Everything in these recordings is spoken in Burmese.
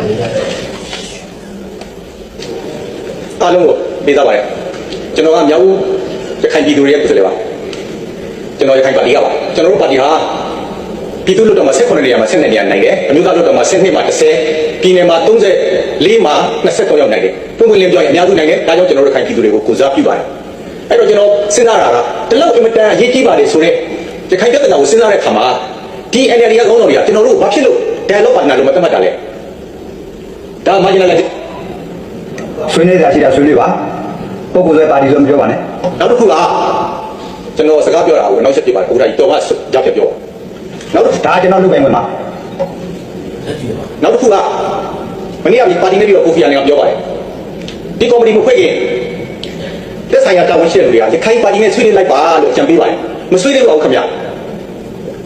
အားလုံးကိုပေးစားပါတယ်ကျွန်တော်ကမြောက်ဦးရခိုင်ပြည်သူတွေရဲ့ကိုယ်စားလှယ်ပါကျွန်တော်ရခိုင်ပါတီကပါကျွန်တော်တို့ပါတီဟာပြည်သူ့လွှတ်တော်မှာ18နေရာမှာ12နေရာနိုင်တယ်အမျိုးသားလွှတ်တော်မှာ12မှာ10ပြည်နယ်မှာ34မှာ23ရောက်နိုင်တယ်ပုံမှန်လင်းပြောရင်အများစုနိုင်တယ်ဒါကြောင့်ကျွန်တော်တို့ရခိုင်ပြည်သူတွေကိုကိုစားပြုပါတယ်အဲ့တော့ကျွန်တော်စဉ်းစားတာကတလောက်အင်မတန်အရေးကြီးပါတယ်ဆိုတော့ရခိုင်ပြည်သူတွေကိုစဉ်းစားတဲ့အခါမှာဒီ NLD ကခေါင်းဆောင်တွေကကျွန်တော်တို့ဘာဖြစ်လို့ dialogue partner လို့မသတ်မှတ်တာလဲဒါမှကျွန်တော်လည်းဆွေးနွေးတာရှိတာဆွေးနွေးပါပုဂ္ဂိုလ်ရဲ့ပါတီဆိုမပြောပါနဲ့နောက်တစ်ခုကကျွန်တော်စကားပြောတာကိုနောက်ဆက်ပြပါဦးဒါကြီးတော်မှကြောက်ပြပြောနောက်ဒါကျွန်တော်လုပ်ပိုင်ဝင်ပါနောက်တစ်ခုကမနေ့ကပါတီနဲ့ပြီးတော့ကိုဖီအာနန်ကပြောပါတယ်ဒီကော်မတီကိုဖွဲ့ရင်လက်ဆိုင်ရာတာဝန်ရှိတဲ့လူတွေကရခိုင်ပါတီနဲ့ဆွေးနွေးလိုက်ပါလို့အကြံပေးပါတယ်မဆွေးနွေးပါဘူးခင်ဗျ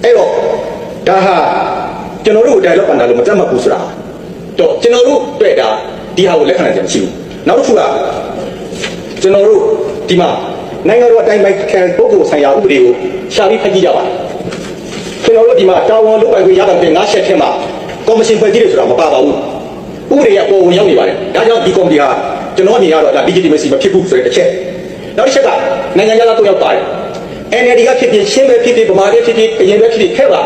အဲ့တော့ဒါဟာကျွန်တော်တို့ dialogue partner လို့မသတ်မှတ်ဘူးဆိုတာတော့ကျွန်တော်တို့တွေ့တာဒီဟာကိုလက်ခံနိုင်ကြမရှိဘူးနောက်တစ်ခုကကျွန်တော်တို့ဒီမှာနိုင်ငံတော်အတိုင်းပိုင်းခံပုဂ္ဂိုလ်ဆိုင်ရာဥပဒေကိုရှာပြီးဖတ်ကြည့်ကြပါကျွန်တော်တို့ဒီမှာတာဝန်လုပ်ပိုင်ခွင့်ရတဲ့ပြင်9ချက်ထဲမှာကော်မရှင်ဖွဲ့စည်းတယ်ဆိုတာမပါပါဘူးဥပဒေကပေါ်ဝင်ရောက်နေပါတယ်ဒါကြောင့်ဒီကော်မတီဟာကျွန်တော်အနေနဲ့ကတော့ဒါ legitimacy မဖြစ်ဘူးဆိုတဲ့တစ်ချက်နောက်တစ်ချက်ကနိုင်ငံခြားသားတို့ရောက်ပါတယ် NLD ကဖြစ်ဖြစ်ရှင်းပဲဖြစ်ဖြစ်ဗမာပြည်ဖြစ်ဖြစ်ကရင်ပဲဖြစ်ဖြစ်ခဲ့ပါ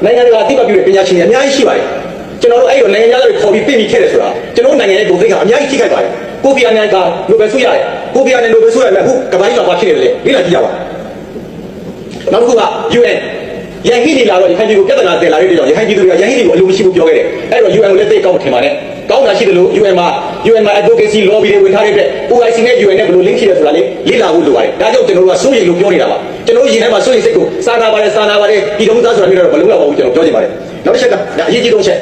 နိုင်ငံတကာအသိအမှတ်ပြုတဲ့ပညာရှင်တွေအများကြီးရှိပါတယ်ကျွန်တော်တို့အဲ့လိုနိုင်ငံခြားသားတွေခေါ်ပြီးပြင်ပြီးခဲ့တယ်ဆိုတာကျွန်တော်နိုင်ငံရဲ့ဂုဏ်သိက္ခာအများကြီးထိခိုက်ပါတယ်ကိုဖီအာနန်ကနိုဘယ်ဆုရတယ်ကိုဖီအာနန်နိုဘယ်ဆုရမယ်အခုကမ္ဘာကြီးမှာဘာဖြစ်နေလဲလေ့လာကြည့်ရပါနောက်တစ်ခုက UN ရန်ဟိနေလာတော့ရခိုင်ပြည်ကိုပြဿနာတင်လာတဲ့ကြောင့်ရခိုင်ပြည်သူတွေကရန်ဟိတွေကိုအလိုမရှိဘူးပြောခဲ့တယ်အဲ့တော့ UN ကိုလက်သိကောက်ထင်ပါနဲ့ကောင်းတာရှိတယ်လို့ UN မှာ advocacy lobby တွေဝင်ထားတဲ့အတွက် OIC နဲ့ UN နဲ့ဘယ်လို link ရှိတယ်ဆိုတာလေ့လာဖို့လိုပါတယ်ဒါကြောင့်ကျွန်တော်တို့ကစိုးရိမ်လို့ပြောနေတာပါကျွန်တော်တို့ရင်ထဲမှာစိုးရိမ်စိတ်ကိုစာနာပါတယ်ပြည်တော်သားဆိုတာမျိုးတော့မလုံးတော့ပါဘူးကျွန်တော်ပြောချင်ပါတယ်နောက်တစ်ချက်ကဒါအရေးကြီးဆုံးချက်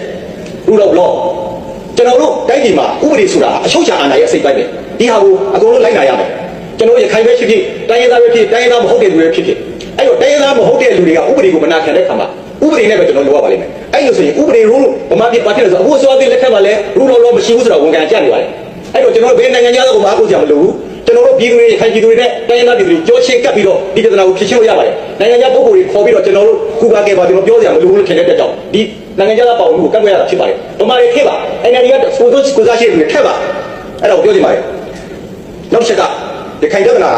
rule of law ကျွန်တော်တို့တိုင်းပြည်မှာဥပဒေဆိုတာအချုပ်အခြာအာဏာရဲ့စိတ်ပိုင်းပဲဒီဟာကိုအကုန်လုံးလိုက်နာရမယ်ကျွန်တော်ရခိုင်ပဲဖြစ်ဖြစ်တိုင်းရင်းသားပဲဖြစ်တိုင်းရင်းသားမဟုတ်တဲ့လူတွေဖြစ်ဖြစ်အဲ့တော့တိုင်းရင်းသားမဟုတ်တဲ့လူတွေကဥပဒေကိုမနာခံတဲ့ခါမှာဥပဒေနဲ့ပဲကျွန်တော်လုပ်ရပါလိမ့်မယ်အဲ့လိုဆိုရင်ဥပဒေ rule ဗမာပြည်ပါဖြစ်လို့ဆိုအခုအစိုးရပြည်လက်ထက်မှာလည်း rule of law မရှိဘူးဆိုတော့ဝန်ခံကြနေပါတယ်အဲ့တော့ကျွန်တော်တို့ဘယ်နိုင်ငံသားကိုမအားကိုးကြမလို့ဘူးကျွန်တော်တို့ပြည်သူတွေခိုင်ပြည်သူတွေနဲ့တိုင်းရင်းသားပြည်သူတွေကြောချင်းကပ်ပြီးတော့ဒီပြဿနာကိုဖြေရှင်းလို့ရပါတယ်နိုင်ငံခြားပုဂ္ဂိုလ်တွေခေါ်ပြီးတော့ကျွန်တော်တို့ကုပါခဲ့ပါကျွန်တော်ပြောစရာမလိုဘူးလို့ထင်တဲ့အတွက်ကြောင့်ဒီနိုင်ငံခြားသားပေါင်းမှုကိုကန့်ကွက်ရတာဖြစ်ပါတယ်ဗမာတွေခဲ့ပါ NLD ကစိုးစိုးကိုစားရှိတွေခဲ့ပါအဲ့တော့ပြောချင်ပါတယ်နောက်ချက်ကဒီခိုင်ပြဿနာ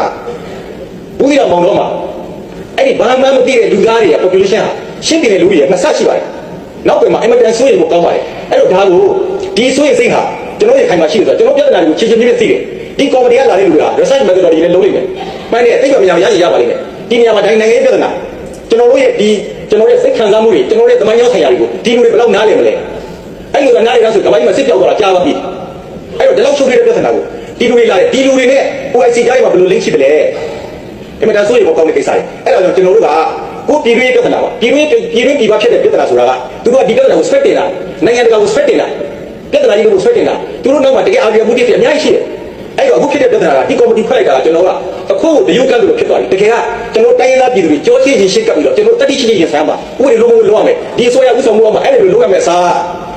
ဘူးဒီတော့မောင်တော့မှာအဲ့ဒီဘာမှမသိတဲ့လူသားတွေရဲ့ population ဟာရှင်းပြတဲ့လူတွေရဲ့နှစ်ဆရှိပါတယ်နောက်ပြန်မှာအင်မတန်ဆိုးရင်ကိုကောင်းပါတယ်အဲ့တော့ဒါကိုဒီဆိုးရင်စိတ်ဟာကျွန်တော်ရခိုင်မှာရှိတယ်ဆိုတော့ကျွန်တော်ပြဿနာတွေကိုချင်းချင်းပြည့်သိတယ်ဒီကော်မတီကလာတဲ့လူက research methodology နဲ့လုပ်လိမ့်မယ်။မှန်တယ်အသိဉာဏ်များရပါလိမ့်မယ်။ဒီနေရာမှာနိုင်ငံရေးပြဿနာကျွန်တော်တို့ရဲ့ကျွန်တော်ရဲ့စိတ်ခံစားမှုတွေကျွန်တော်ရဲ့သမိုင်းရောက်ဆိုင်ရာတွေကိုဒီလူတွေဘယ်လောက်နားလည်မလဲ။အဲ့လိုကနားလည်ရဆိုကဘာကြီးမှာစစ်ပြောက်သွားတာကြားပါပြီ။အဲ့တော့ဒီလောက်ရှုပ်နေတဲ့ပြဿနာကိုဒီလူတွေလာတယ်ဒီလူတွေနဲ့ OIC ကြားမှာဘယ်လို link ရှိပလဲ။အမှန်တန်ဆိုရင်ဘောကောင်းတဲ့ကိစ္စတွေ။အဲ့တော့ကျွန်တော်တို့ကကိုပြည်တွင်းပြဿနာပါပြည်တွင်းပြည်ပဖြစ်တဲ့ပြဿနာဆိုတာကသူတို့ကဒီပြဿနာကို spread တင်တာနိုင်ငံတကာကို spread တင်တာပြဿနာကြီးကို spread တင်တာသူတို့နောက်မှာတကယ်အာရုံမှုတွေအများကြီးရှိတယ်အဲ့တော့အခုဖြစ်တဲ့ပြဿနာကဒီကော်မတီဖွဲ့လိုက်တာကကျွန်တော်ကအခုတရုတ်ကတ်လို့ဖြစ်သွားပြီတကယ်ကကျွန်တော်တိုင်းရင်းသားပြည်သူတွေကြောချင်းချင်းရှင်းကပ်ပြီးတော့ကျွန်တော်တတိရှိချင်းဆန်းပါဥပဒေလုံးလုံးလုပ်ရမယ်ဒီအစိုးရဥဆောင်မှုကမှအဲ့လိုလုပ်ရမယ်စား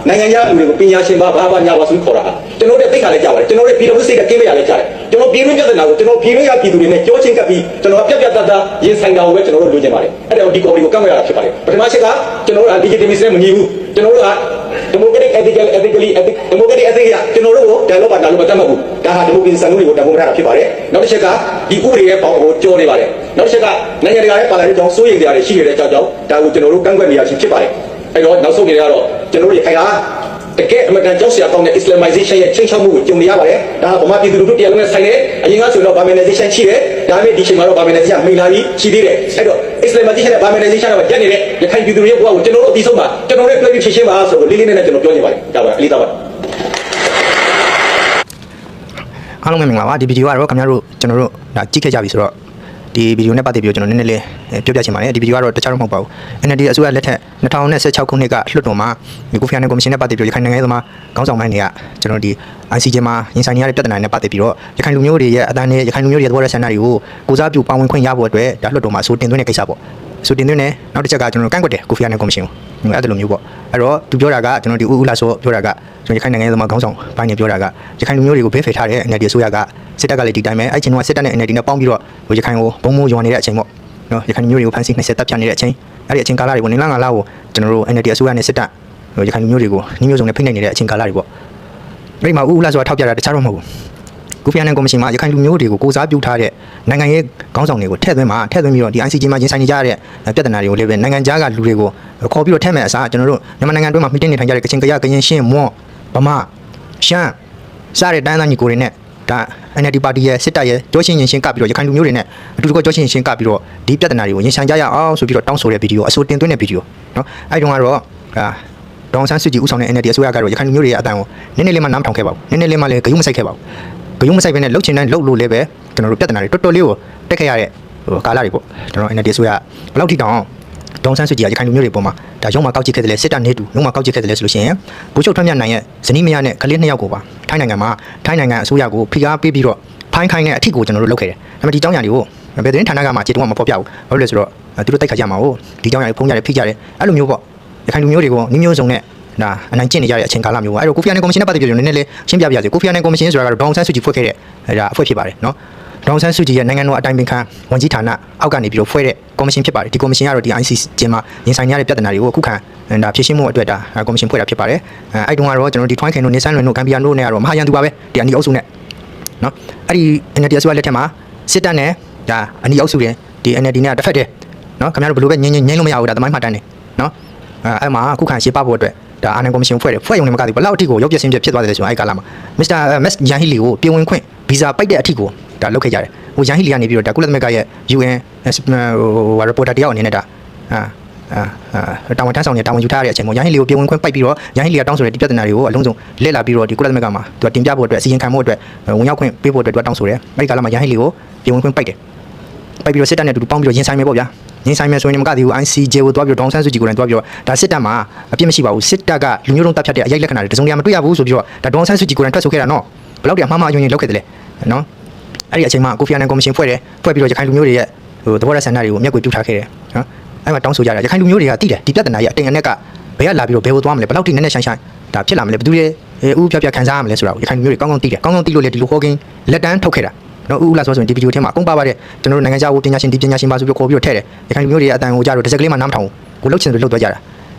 နိုင်ငံခြားလူတွေကိုပညာရှင်ဘာညာပါဆိုပြီးခေါ်တာကျွန်တော်တို့သိခါလဲကြားပါတယ်ကျွန်တော်တို့ပြည်တော်စိတ်ကကင်းမရလဲကြားတယ်ကျွန်တော်ပြည်တွင်းပြဿနာကိုကျွန်တော်ပြည်တွင်းရပြည်သူတွေနဲ့ကြောချင်းကပ်ပြီးကျွန်တော်ပြတ်တသားရင်ဆိုင်တာကိုပဲကျွန်တော်တို့လိုချင်ပါတယ်အဲ့တော့ဒီကော်မတီကိုကန့်ကွက်ရတာဖြစ်ပါတယ်ပထမချက်ကကျွန်တော်တို့က legitimacy နဲ့မညီဘူးကျွန်တော်တို့က democratic ethically democratic ethic ရကျွန်တော်တို့ကို dialogue partner လို့မသတ်မှတ်ဘူးဒါဟာ democracy စံနှုန်းတွေကိုတန်ဖိုးထားတာဖြစ်ပါတယ်နောက်တစ်ချက်ကဒီဥပဒေရဲ့ပေါင်းကိုကြောနေပါတယ်နောက်တစ်ချက်ကနိုင်ငံတကာရဲ့ပါလာတဲ့ကြောင့်စိုးရိမ်ကြရတယ်ရှိနေတဲ့ကြောင့်ဒါကိုကျွန်တော်တို့ကန့်ကွက်နေရခြင်းဖြစ်ပါတယ်အဲ့တော့နောက်ဆုံးနေရတော့ကျွန်တော်တို့ရခိုင်ကတကယ်အမေရိကန်ကြောက်စရာကောင်းတဲ့ Islamization ရဲ့ချိန်ချောက်မှုကိုကြုံနေရပါတယ်ဒါကဗမာပြည်သူလူထုတရားလုံးနဲ့ဆိုင်တယ်အရင်ကဆိုတော့ Burmanization ရှိတယ်ဒါပေမဲ့ဒီချိန်မှာတော့ Burmanization မိလာပြီးရှိသေးတယ်အဲ့တော့ Islamization နဲ့ Burmanization ကတက်နေတဲ့ရခိုင်ပြည်သူတွေရဲ့ဘဝကိုကျွန်တော်တို့အပြီးဆုံးမှာကျွန်တော်တို့ပြည်ဖြည့်ရှင်းပါဆိုတော့လေးလေးနဲ့ကျွန်တော်ပြောနေပါတယ်ဒါပါအလေးသားပါအားလုံးပဲမင်္ဂလာပါဒီဗီဒီယိုကတော့ခင်ဗျားတို့ကျွန်တော်တို့ဒါကြည့်ခဲ့ကြပြီဆိုတော့ဒီဗီဒီယိုနဲ့ပတ်သက်ပြီးတော့ကျွန်တော်နည်းနည်းလေးပြောပြချင်ပါတယ်ဒီဗီဒီယိုကတော့တခြားတော့မဟုတ်ပါဘူး NLD အစိုးရလက်ထက်2016ခုနှစ်ကလွှတ်တော်မှာကိုဖီအာနန်ကော်မရှင်နဲ့ပတ်သက်ပြီးရခိုင်နိုင်ငံရေးသမားခေါင်းဆောင်ပိုင်းတွေကကျွန်တော်ဒီ ICJ မှာရင်ဆိုင်နေရတဲ့ပြဿနာနဲ့ပတ်သက်ပြီးတော့ရခိုင်လူမျိုးတွေရဲ့အတန်းနဲ့ရခိုင်လူမျိုးတွေရဲ့သဘောထားဆန္ဒတွေကိုကိုစားပြုပါဝင်ခွင့်ရဖို့အတွက်ဒါလွှတ်တော်မှာဆိုတင်သွင်းတဲ့ကိစ္စပေါ့ဆိုတင်သွင်းတဲ့နောက်တစ်ချက်ကကျွန်တော်ကန့်ကွက်တယ်ကိုဖီအာနန်ကော်မရှင်ကိုအဲ့ဒါလိုမျိုးပေါ့အဲ့တော့သူပြောတာကကျွန်တော်ဒီဦးလာဆိုပြောတာကကျွန်တော်ရခိုင်နိုင်ငံရေးသမားခေါင်းဆောင်ပိုင်းတွေပြောတာကရခိုင်လူမျိုးတွေကိုဘေးဖယ်ထားတဲ့ NLD အစိုးရကစစ်တပ်ကလည်းဒီတိုင်းပဲအဲ့ချိန်ကစစ်တပ်နဲ့ NLD နဲ့ပေါင်းပြီးတော့ရခိုင်ကိုဘုံဘုံယွန်နေတဲ့အချိန်ပေါ့နော်ရခိုင်မျိုးတွေကိုဖမ်းဆီးနှိပ်စက်တပ်ဖြတ်နေတဲ့အချိန်အဲ့ဒီအချိန်ကာလတွေကိုနင်္လာငါလာကိုကျွန်တော်တို့ NLD အစိုးရနဲ့စစ်တပ် ရခိုင်လူမျိုးတွေကိုနှီးမျိုးစုံနဲ့ဖိနှိပ်နေတဲ့အချိန်ကာလတွေပေါ့အဲ့ဒီမှာဦးလာဆိုတာထောက်ပြတာတခြားတော့မဟုတ်ဘူးကိုဖီအာနန်ကော်မရှင်မှာရခိုင်လူမျိုးတွေကိုကိုစားပြုထားတဲ့နိုင်ငံရေးခေါင်းဆောင်တွေကိုထည့်သွင်းပြီးတော့ဒီ ICJ မှာရင်ဆိုင်နေကြတဲ့ပြဿနာတွေကိုလည်းပဲနိုင်ငံခြားကလူတွေကိုခေါ်ပြီးတော့ထည့်မဲ့အစားကျွန်တော်တို့မြန်မာနိုင်ငံအတွင်းမှာမှီတင်းနေထိုင်ကြတဲ့ကချင်ကရင်ရှင်းမွန်ဗမာရှမ်းစားတဲ့တန်းသားညီကိုတွေနဲ့ဒါ NLD ပါတီရဲ့စစ်တပ်ရဲ့ကြောချင်းရင်ရှင်းကပ်ပြီးတော့ရခိုင်လူမျိုးတွေနဲ့အတူတကွကြောချင်းရင်ရှင်းကပ်ပြီးတော့ဒီပြဿနာတွေကိုရင်ဆိုင်ကြရအောင်ဆိုပြီးတော့တောင်းဆိုတဲ့ဗီဒီယိုအဆိုတင်သွင်းတဲ့ဗီဒီယိုနော်အဲ့တုန်းကတော့ဒေါန်ဆန်းစုကြည်ဦးဆောင်တဲ့ NLD အစိုးရကတော့ရခိုင်လူမျိုးတွေရဲ့အတန်ကိုနည်းနည်းလေးမှနားမထောင်ခဲ့ပါဘူးနည်းနည်းလေးမှလည်းဂယုမစိုက်ခဲ့ပါဘူးဂယုမစိုက်ပဲနဲ့လှုပ်ချင်တိုင်းလှုပ်လို့လည်းပဲကျွန်တော်တို့ပြဿနာတွေတော်တော်လေးကိုတက်ခဲ့ရတဲ့ကာလတွေပေါ့ကျွန်တော် NLD အစိုးရဘယ်လောက်ထိတောင်ဒေါန်ဆန်းစုကြည်ကရခိုင်လူမျိုးတွေပေါ်မှာဒါရုံးမှာကောက်ကြည့်ခဲ့တယ်လေစစ်တပ်နေတူရုံးမှာကောက်ကြည့်ခဲ့တယ်လေဆိုလို့ရှိရင်ဘိုးချုပ်ထွန်းမြတ်နိုင်ရဲ့ဇနီးမယားနဲ့ကလေး2ယောက်ကိုပါထိုင်းနိုင်ငံမှာထိုင်းနိုင်ငံအစိုးရကိုဖိအားပေးပြီးတော့ဖိုင်းခိုင်းတဲ့အထစ်ကိုကျွန်တော်တို့လုပ်ခဲ့တယ်ဒါပေမဲ့ဒီကြောင်းညာတွေကိုဘယ်သတင်းဌာနကမှခြေတုံးမဖော်ပြဘူးဘာလို့လဲဆိုတော့သူတို့တိုက်ခါကြမှာဟုတ်ဒီကြောင်းညာတွေဖုံးကြတယ်ဖိကြတယ်အဲ့လိုမျိုးပေါ့ရခိုင်လူမျိုးတွေကိုနှီးမျိုးစုံနဲ့ဒါအနိုင်ကျင့်နေကြတဲ့အချိန်ကာလမျိုးပေါ့အဲ့တော့ကိုဖီအာနန်ကော်မရှင်နဲ့ပတ်သက်ပြီးနည်းနည်းလေးရှင်းပြပါရစေကိုဖီအာနန်ကော်မရှင်ဆိုတာကတော့ဒေါန်ဆန်းစုကြည်ဖွဲ့ခဲ့တဲ့ဒါအဖွဲ့ဖြစ်ပါတယ်နော်ဒေါန်ဆန်းစုကြည်ရဲ့နိုင်ငံတော်အတိုင်ပင်ခံဝန်ကြီးဌာနအောက်ကနေပြီးတော့ဖွဲ့တဲ့ကော်မရှင်ဖြစ်ပါတယ်ဒီကော်မရှင်ကတော့ဒီ ICJ မှာရင်ဆိုင်ရတဲ့ပြဿနာတွေကိုအခုခံဒါဖြေရှင်းမှုအတွက်ဒါကော်မရှင်ဖွဲ့တာဖြစ်ပါတယ်အဲ့တုန်းကတော့ကျွန်တော်ဒီထွိုင်းခင်တို့နေဆန်းလွင်တို့ဂမ်ဘီယာတို့နဲ့ကတော့မဟာရန်သူပါပဲဒီအနီအုပ်စုနဲ့နော်အဲ့ဒီ NLD အစိုးရလက်ထက်မှာစစ်တပ်နဲ့ဒါအနီအုပ်စုတွေဒီ NLD နဲ့တစ်ဖက်တည်းနော်ခင်ဗျားတို့ဘယ်လိုပဲငင်းလို့မရဘူးဒါသမိုင်းမှတ်တမ်းနေနော်အဲ့မှာအခုခံရှေ့ပဖို့အတွက်ဒါအာနန်ကော်မရှင်ဖွဲ့တယ်ဖွဲ့ရုံနဲ့မကသေးဘူးဘယ်လောက်အထိကိုရုပ်ပြစင်းပြဖြစ်သွားတယ်ဆိုရင်အဲ့ကာလမှာမစ္စတာမက်ယန်ဟီလီကိုပြည်ဝင်ခွင့်ဗီဇာပိုက်တဲ့အထိကိုဒါလုပ်ခဲ့ကြတယ်ဟိုယန်ဟီလီကနေပြီးတော့ဒါကုလသမဂ္ဂရဲ့ UN ဟို reporter တယောက်အနေနဲ့ဒါတာဝန်ထမ်းဆောင်နေတာဝန်ယူထားတဲ့အချိန်မှာယန်ဟီလီကိုပြည်ဝင်ခွင့်ပိုက်ပြီးတော့ယန်ဟီလီကတောင်းဆိုတဲ့ဒီပြဿနာတွေကိုအလုံးစုံလဲလာပြီးတော့ဒီကုလသမဂ္ဂမှာသူတင်ပြဖို့အတွက်စီရင်ခံဖို့အတွက်ဝင်ရောက်ခွင့်ပေးဖို့အတွက်သူတောင်းဆိုတယ်အဲ့ဒီကာလမှာယန်ဟီလီကိုပြည်ဝင်ခွင့်ပိုက်တယ်ပိုက်ပြီးတော့စစ်တပ်နဲ့တူတူပေါင်းပြီးတော့ရင်ဆိုင်မယ်ပေါ့ဗျာရင်ဆိုင်မယ်ဆိုရင်မကသေးဘူး ICJ ကိုသွားပြီးတော့ဒေါန်ဆန်းစုကြည်ကိုလည်းသွားပြီးတော့ဒါစစ်တပ်မှာအပြစ်မရှိပါဘူးစစ်တပ်ကလူမျိုးတုံးတပ်ဖြတ်တဲ့အရိုက်လက္ခဏာတွေတစုံတရာမတွေ့ရဘူးဆိုပြီးတော့ဒါဒေါန်ဆန်းစုကြည်ကိုလည်းထွက်ဆိုခဲ့တာနော်ဘယ်လောက်တည်းအမှားအယွင်းလုပ်ခဲ့တယ်လေနော်အဲ့ဒီအချိန်မှာကိုဖီအာနန်ကော်မရှင်ဖွဲ့ပြီးတော့ရခိုင်လူမျိုးတွေရဲ့ဟိုသဘောထားဆန္ဒတွေကိုမျက်ကွယ်ပြုထားခဲ့တယ်နော်အဲ့မှာတောင်းဆိုကြတာရခိုင်လူမျိုးတွေကသိတယ်ဒီပြဿနာရဲ့အတင်အနက်ကဘယ်ကလာပြီးတော့ဘယ်ကိုသွားမလဲဘယ်လောက်ထိနည်းနည်းဆိုင်ဒါဖြစ်လာမလဲဘယ်သူတွေဥပြခံစားရမလဲဆိုတာကိုရခိုင်လူမျိုးတွေကောင်းကောင်းသိတယ်ကောင်းကောင်းသိလို့လေဒီလိုဟောကင်းလက်တန်းထုတ်ခဲ့တာနော်ဦးလာဆိုရင်ဒီဗီဒီယိုထဲမှာအကုန်ပါတဲ့ကျွန်တော်တို့နိုင်ငံခြားကိုပညာရှင်ဒီပညာရှင်ပါဆိုပြီးခေါ်ပြီးတော့ထည့်တယ်ရခိုင်လူမျိုးတွေရဲ့အတန်ကိုကြတော့တစ်စက်ကလေးမှနားမထောင်ဘူးကိုလှုပ်ချင်တယ်လှုပ်သွားကြတ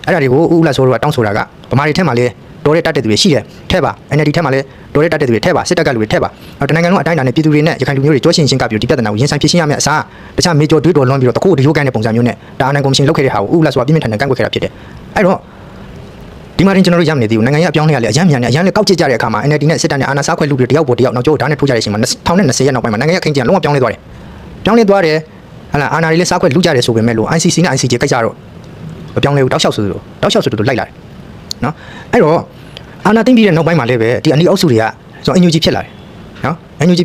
ာအဲ့ဒါတွေကိုဦးလာဆိုတော့တောင်းဆိုတာကဗမာတွေထဲမှာလည်းတော်တဲ့တတ်တဲ့သူတွေရှိတယ်ထဲပါ NLD ထဲမှာလည်းတော်တဲ့တတ်တဲ့သူတွေထဲပါစစ်တပ်ကလူတွေထဲပါတနိုင်ငံလုံးအတိုင်းအတာနဲ့ပြည်သူတွေနဲ့ရခိုင်လူမျိုးတွေကြောချင်းချင်းကပြီးဒီပြဿနာကိုရင်ဆိုင်ဖြေရှင်းရမယ့်အစားတခြားမေဂျော်တွေးတော်လွန်ပြီးတော့တခုဒီလိုကန်တဲ့ပုံစံမျိုးနဲ့ဒါအနန်ကော်မရှင်လုပ်ခဲ့တဲ့ဟာကိုဦးလာဆိုတာပြင်းပြထန်ထန်ကန့်ကွက်ခဲ့တာဖြစ်တယ်အဲ့တော့ဒီမှာကျွန်တော်တို့ရမနေသေးဘူးနိုင်ငံရေးအပြောင်းလဲရလေအရမ်းမြန်နေအရမ်းလေကောက်ကျစ်ကြတဲ့အခါမှာ NLD နဲ့စစ်တပ်နဲ့အာဏာစားခွဲလူတွေတယောက်ပေါ်တယောက်နောက်ကျောဓာတ်နဲ့ထိုးကြတဲ့အချိန်မှာ2020ရက်နောက်ပိုင်းမှာနိုင်ငံရေးအခင်းကျင်းလုံးဝပြောင်းလဲသွားတယ်ပြောင်းလဲသွားတယ်ဟာလာအာဏာတွေလည်းစားခွဲလူကြတယ်ဆိုပေမဲ့လို့ ICC နဲ့ ICJ ကိစ္စတော့မပြောင်းလဲဘူးတောက်လျှောက်ဆိုလို့လိုက်လာတယ်နော်အဲ့တော့အာဏာသိမ်းပြီးတဲ့နောက်ပိုင်းမှာလည်းပဲဒီအနီအုပ်စုတွေကဆို NUG ဖြစ်လာတယ်နော် NUG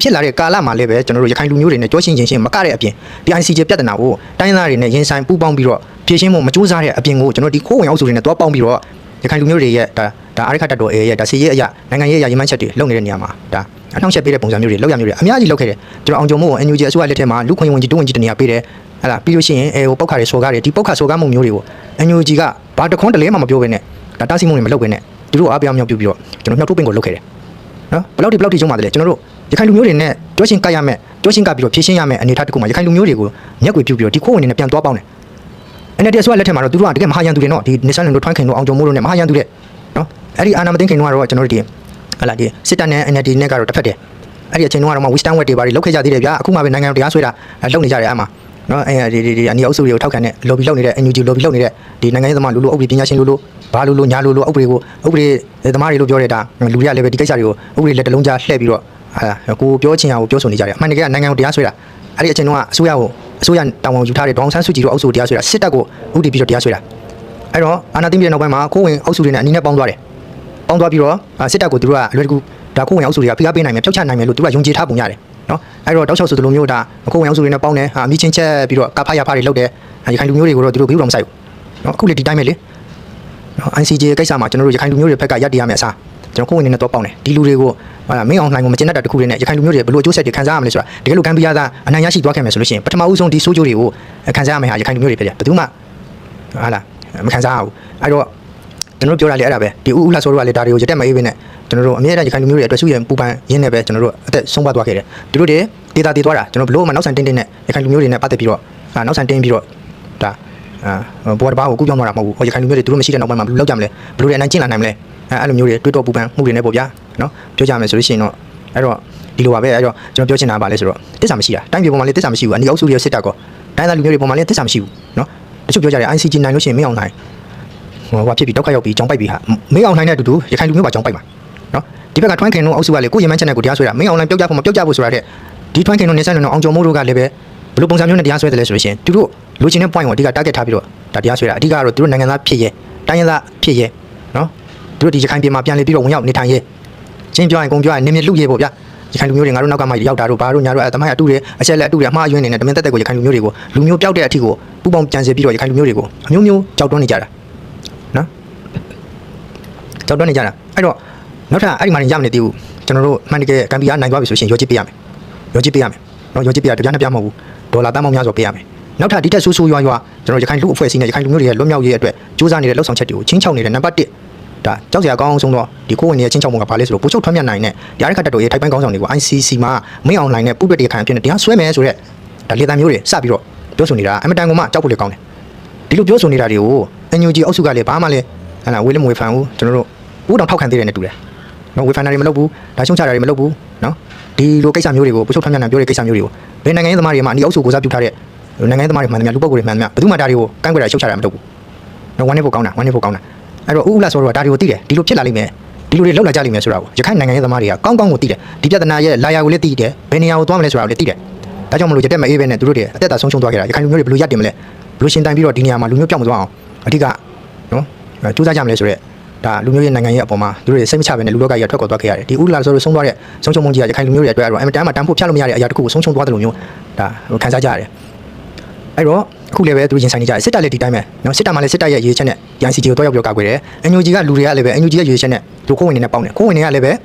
ဖြစ်လာတဲ့ကာလမှာလည်းပဲကျွန်တော်တို့ရခိုင်လူမျိုးတွေနဲ့ကြောချင်းချင်းမကတဲ့အပြင်ဒီ ICJ ပြဿနာကိုတိုင်းသားတွေနဲ့ရင်ဆိုင်ပူးပေါင်းပြီးတော့ဖြေရှင်းဖို့မကြိုးစားတဲ့အပြင်ကိုကျွန်တော်ဒီခိုးဝင်အုပ်စုတွေနဲ့တွားပေါင်းပြီးတော့ရခိုင်လူမျိုးတွေရဲ့ဒါအာရခတ်တော်ရဲ့ဒါစီရဲအရာနိုင်ငံရေးအရာရည်မှန်းချက်တွေလုပ်နေတဲ့နေရာမှာဒါအထောက်အချက်ပေးတဲ့ပုံစံမျိုးတွေလုပ်ရမျိုးတွေအများကြီးလုပ်ခဲ့တယ်ကျွန်တော်အောင်ကြုံမို့ NUG အစိုးရလက်ထက်မှာလူခွင့်ဝင်ကြီးဒုဝန်ကြီးတနေရာပေးတယ်ဟလာပြီးလို့ရှိရင်ဟိုပောက်ခါတွေစော်ကားတွေဒီပောက်ခါစော်ကားမှုမျိုးတွေကို NUG ကဘာတခွန်းတလဲမှမပြောဘဲနဲ့ဒါတားဆီးမှုတွေမလုပ်ဘဲနဲ့သူတို့အားပြောင်းပြုတ်ပြီးတော့ကျွန်တော်မြောက်ထုတ်ပင်ကိုလုပ်ခဲ့တယ်နော်ဘယ်လောက်ထိကျုံပါတယ်ကျွန်တော်တို့ရခိုင်လူမျိုးတွေနဲ့ကြောချင်းကပ်ရမယ်ကြောချင်းကပ်ပြီးတော့ဖြည့်ရှင်းရမယ်အနေအထားတစ်ခုမှာရခိုင်လူမျိုးတွေကိုမျက်ကွယ်ပြုတ်ပြီးတော့ဒီခိုးဝင်တွေနဲ့ပြန်သွားပေါင်းတယ် NLD အစိုးရလက်ထက်မှာတော့သူတို့ကတကယ်မဟာရန်သူတွေနော်ဒီနေဆန်လွန်တို့ထွန်းခင်တို့အောင်ကြုံမိုးတို့နဲ့မဟာရန်သူတွေနော်အဲ့ဒီအာနာမသိန်းခင်တို့ကတော့ကျွန်တော်တို့ဒီဟလာဒီစစ်တပ်နဲ့ NLD နဲ့ကတော့တစ်ဖက်တည်းအဲ့ဒီအချိန်တုန်းကတော့မှ Western Wet တွေပါတွေလောက်ခဲ့ကြသေးတယ်ဗျာအခုမှပဲနိုင်ငံတော်တရားစွဲတာလုပ်နေကြတယ်အဲ့မှာနော်ဒီအနီအုပ်စုတွေကိုထောက်ခံတဲ့ lobby လုပ်နေတဲ့ NUG lobby လုပ်နေတဲ့ဒီနိုင်ငံရေးသမားလူအုပ်ပညာရှင်လူဘာလူညာလူဥပဒေကိုဥပဒေသမားတွေလို့ပြောတဲ့ဒါလူတွေကလည်းပဲဒီကိစ္စတွေကိုဥပဒေလက်တလုံးကြားလှည့်ပြီးတော့ကိုပြောချင်အောင်ပြောဆိုနေကြတယ်အမှန်တကယ်ကနိုင်ငံတော်တရားစွဲတာအဲ့ဒီအချိန်တုန်းကအစိုးရတာဝန်ယူထားတဲ့ဒေါန်ဆန်းစုကြည်တို့အုပ်စုတရားစွဲတာစစ်တပ်ကိုဥတီပြီးတော့တရားစွဲတာအဲ့တော့အာဏာသိမ်းပြီးတဲ့နောက်ပိုင်းမှာခိုးဝင်အုပ်စုတွေနဲ့အနီးနဲ့ပေါင်းသွားတယ်ပေါင်းသွားပြီးတော့စစ်တပ်ကိုသူတို့ကအလွယ်တကူဒါခိုးဝင်အုပ်စုတွေကဖိအားပေးနိုင်မယ်ဖျောက်ချနိုင်မယ်လို့သူကယုံကြည်ထားပုံရတယ်နော်အဲ့တော့တောက်လျှောက်ဆိုဒီလိုမျိုးဒါခိုးဝင်အုပ်စုတွေနဲ့ပေါင်းတယ်အမိချင်းချက်ပြီးတော့ကာဖာရဖာတွေလုပ်တယ်ရခိုင်လူမျိုးတွေကိုတော့သူတို့ဘယ်လိုမှမဆိုင်ဘူးနော်အခုလေဒီတိုင်းပဲလေနော် ICJ ကိစ္စမှာကျွန်တော်တို့ရခိုင်လူမျိုးတွေဘက်ကရပ်တည်ရမယ်အစားကျွန်တော်ခိုးဝင်နေတော့ပေါင်းတယ်ဒီလူတွေကိုဟာမင်းအောင်လှိုင်ကိုမကျင်တတ်တာတခုတွေနဲ့ရခိုင်လူမျိုးတွေဘယ်လိုအကျိုးဆက်တွေခံစားရမလဲဆိုတာတကယ်လို့ဂမ်ဘီယာကအနိုင်ရရှိသွားခဲ့မယ်ဆိုလို့ရှိရင်ပထမဦးဆုံးဒီဆိုးကျိုးတွေကိုခံစားရမယ်ဟာရခိုင်လူမျိုးတွေဖြစ်တယ်ဘယ်သူမှဟာလားမခံစားရဘူးအဲ့တော့ကျွန်တော်တို့ပြောတာလေအဲ့ဒါပဲဒီဦးလာဆိုတော့လေဒါတွေကိုရတက်မအေးပဲနဲ့ကျွန်တော်တို့အမြဲတမ်းရခိုင်လူမျိုးတွေအတွက်စုရပူပန်ရင်းနေပဲကျွန်တော်တို့အသက်ဆုံးပါသွားခဲ့တယ်ဒီလိုတွေဒေတာတည်သွားတာကျွန်တော်ဘလို့မှနောက်ဆန်တင်းနဲ့ရခိုင်လူမျိုးတွေနဲ့ပတ်သက်ပြီးတော့နောက်ဆန်တင်းပြီးတော့ဒါ ဘောတဘာကိုကူးပြောင်းသွားတာမဟုတ်ဘူးဟောရခိုင်လူမျိုးတွေသူတို့မရှိတဲ့နောက်ပိုင်းမှာဘယ်လိုလုပ်ကြမလဲဘယ်လိုလဲအနိုင်ကျင့်လာနိုင်မလဲအဲ့လိုမျိုးတွေတွေးတော့ပူပန်မှုတွေနဲ့ပေါ့ဗျာနော်ပြောကြမယ်ဆိုလို့ရှိရင်တော့အဲ့တော့ဒီလိုပါပဲအဲ့တော့ကျွန်တော်ပြောချင်တာကဘာလဲဆိုတော့တစ္ဆာမရှိတာတိုင်းပြည်ပေါ်မှာလည်းတစ္ဆာမရှိဘူးအနီအုပ်စုတွေစစ်တပ်ကောတိုင်းသားလူမျိုးတွေပေါ်မှာလည်းတစ္ဆာမရှိဘူးနော်တချို့ပြောကြတယ် ICG နိုင်လို့ရှိရင်မင်းအောင်နိုင်ဟိုဖြစ်ပြီးဒုက္ခရောက်ပြီးကြောင်းပိုက်ပြီးဟာမင်းအောင်နိုင်တဲ့အတူတူရခိုင်လူမျိုးပါကြောင်းပိုက်မှာနော်ဒီဘက်ကထွန်းခင်တို့အုပ်စုကလေကိုရမန်းချက်နဲ့ကိုတရားဆွဲတာမင်းအောင်နိုင်ပြုတ်ကြဖို့မပြုတ်ကြဖို့ဆိုတာတဲ့ဒီထွန်းခင်တို့နေဆိုင်လုံးအောင်ကျော်မိုးတို့ကလည်းပဲဘယ်လိုပုံစံမျိုးနဲ့တရားဆွဲတယ်လဲဆိုလို့ရှိရင်သူတို့လိုချင်တဲ့ point ကိုအဓိက target ထားပြီးတော့ဒါတရားဆွဲတာအဓိကတော့သူတို့နိုင်ငံသားဖြစ်ရဲတိုင်းရင်းသားဖြစ်ရဲနော်သူတို့ဒီရခိုင်ပြည်မှာပြန်လည်ပြီးတော့ဝင်ရောက်နေထိုင်ရဲချင်းပြောရင်ကုန်ပြောရင်နေမြလူရဲပေါ့ဗျရခိုင်လူမျိုးတွေငါတို့နောက်ကမှရောက်တာတို့ဘာတို့ညာတို့အသမိုင်းအတူတွေအချက်လက်အတူတွေအမှားအယွင်းနေနဲ့တမင်တက်တက်ကိုရခိုင်လူမျိုးတွေကိုလူမျိုးပြောက်တဲ့အထိကိုပူပေါင်းကြံစည်ပြီးတော့ရခိုင်လူမျိုးတွေကိုအမျိုးမျိုးကြောက်တွန်းနေကြတာနော်ကြောက်တွန်းနေကြတာအဲ့တော့နောက်ထပ်အဲ့ဒီမှာရမနေသေးဘူးကျွန်တော်တို့မှန်တကယ်ကံပြားနိုင်သွားပြီဆိုရှင်ရောချစ်ပေးရမယ်ရောချစ်ပေးရမယ်နော်ရောချစ်ပေးရတပြားနှစ်ပြားမဟုတ်ဘူးဒေါ်လာတန်းပေါင်းများစွာပေးရမယ်နောက်ထပ်ဒီတက်ဆိုးဆိုးရွားရွားကျွန်တော်ရခိုင်လူအဖွဲ့အစည်းနဲ့ရခိုင်လူမျိုးတွေရဲ့လွတ်မြောက်ရေးအတွက်စူးစမ်းနေတဲ့လှုပ်ဆောင်ချက်တွေကိုချင်းချောက်နေတဲ့နံပါတ်1ဒါကြောက်စရာကောင်းအောင်ဆုံးတော့ဒီကိုဝင်နေတဲ့ချင်းချောက်မှုကဘာလဲဆိုတော့ပို့ချုပ်ထွန်းမြတ်နိုင်တဲ့တရားရခတ်တပ်တော်ရဲ့ထိုက်ပန်းကောင်းဆောင်တွေကို ICC မှာမင်းအောင်နိုင်တဲ့ပုပ္ပတ္တိခံအဖြစ်နဲ့တရားဆွဲမယ်ဆိုတဲ့ဒါလေတံမျိုးတွေစပြီးတော့ပြောဆိုနေတာအမတန်ကမှကြောက်ဖို့လေကောင်းတယ်ဒီလိုပြောဆိုနေတာတွေကို NUG အုပ်စုကလည်းဘာမှလည်းဟလာဝေးလည်းမဝေးဖန်ဘူးကျွန်တော်တို့ဘူးတောင်ထောက်ခံသေးတယ်နဲ့တူတယ်နော်ဝေဖန်တာတွေမလုပ်ဘူးဒါရှုံးချတာတွေမလုပ်ဘူးနော်ဒီလိုကိစ္စမျိုးတွေကိုပို့ချုပ်ထွန်းမြတ်နိုင်ပြောတဲ့ကိစ္စမျိုးတွေကိုဘယ်နိုင်ငံရေးသမားတွေမှအနီးအုပ်စုကိုစားပြုထားတဲ့နိုင်ငံရေးသမားတွေမှန်တယ်များလူပုဂ္ဂိုလ်တွေမှန်တယ်များဘယ်သူမှဒါတွေကိုကန့်ကွက်တာရှုတ်ချတာမလုပ်ဘူးနော်ဝမ်းနေဖို့ကောင်းတာအဲ့တော့ဥလာဆိုတော့ဒါတွေကိုသိတယ်ဒီလိုဖြစ်လာလိမ့်မယ်ဒီလိုတွေလောက်လာကြလိမ့်မယ်ဆိုတာကိုရခိုင်နိုင်ငံရေးသမားတွေကကောင်းကောင်းကိုသိတယ်ဒီပြဿနာရဲ့လာယာကိုလည်းသိတယ်ဘယ်နေရာကိုသွားမလဲဆိုတာကိုလည်းသိတယ်ဒါကြောင့်မလို့ရတဲ့မအေးပဲနဲ့သူတို့တွေအသက်တာဆုံးရှုံးသွားခဲ့တာရခိုင်လူမျိုးတွေဘယ်လိုရပ်တင်မလဲဘယ်လိုရှင်းတိုင်းပြီးတော့ဒီနေရာမှာလူမျိုးပြောင်းမသွားအောင်အဓိကနော်စူးစမ်းကြမလဲဆိုတော့ဒါလူမျိုးရဲ့နိုင်ငံရဲ့အပေါ်မှာသူတို့တွေစိတ်မချဘဲနဲ့လူလောကကြီးထွက်ခေါ်သွားခဲ့ရတယ်ဒီဥလာဆိုတော့ဆုံးသွားတဲ့ဆုံးရှုံးမှုကြီးကရခိုင်လူမျိုးတွေအတွက်တော့အမတန်မှတန်ဖို့ဖျက်လို့မရတဲ့အရာတစ်ခုကိုဆုံးရှုံးသွားတယ်လို့မျိုးဒါခံစားကြရတယ်အဲ့တော့အခုလည်းပဲသူရင်ဆိုင်နေကြတယ်စစ်တပ်လည်းဒီတိုင်းပဲနော်စစ်တပ်မှလည်းစစ်တပ်ရဲ့ရေးချက်နဲ့ ICG ကိုတွားရောက်ပြောကာကွယ်တယ် NUG ကလူတွေကလည်းပဲ NUG ရဲ့ရေးချက်နဲ့သူခိုးဝင်နေနဲ့ပေါင်းတယ်ခိုးဝင်နေကလည်းပဲ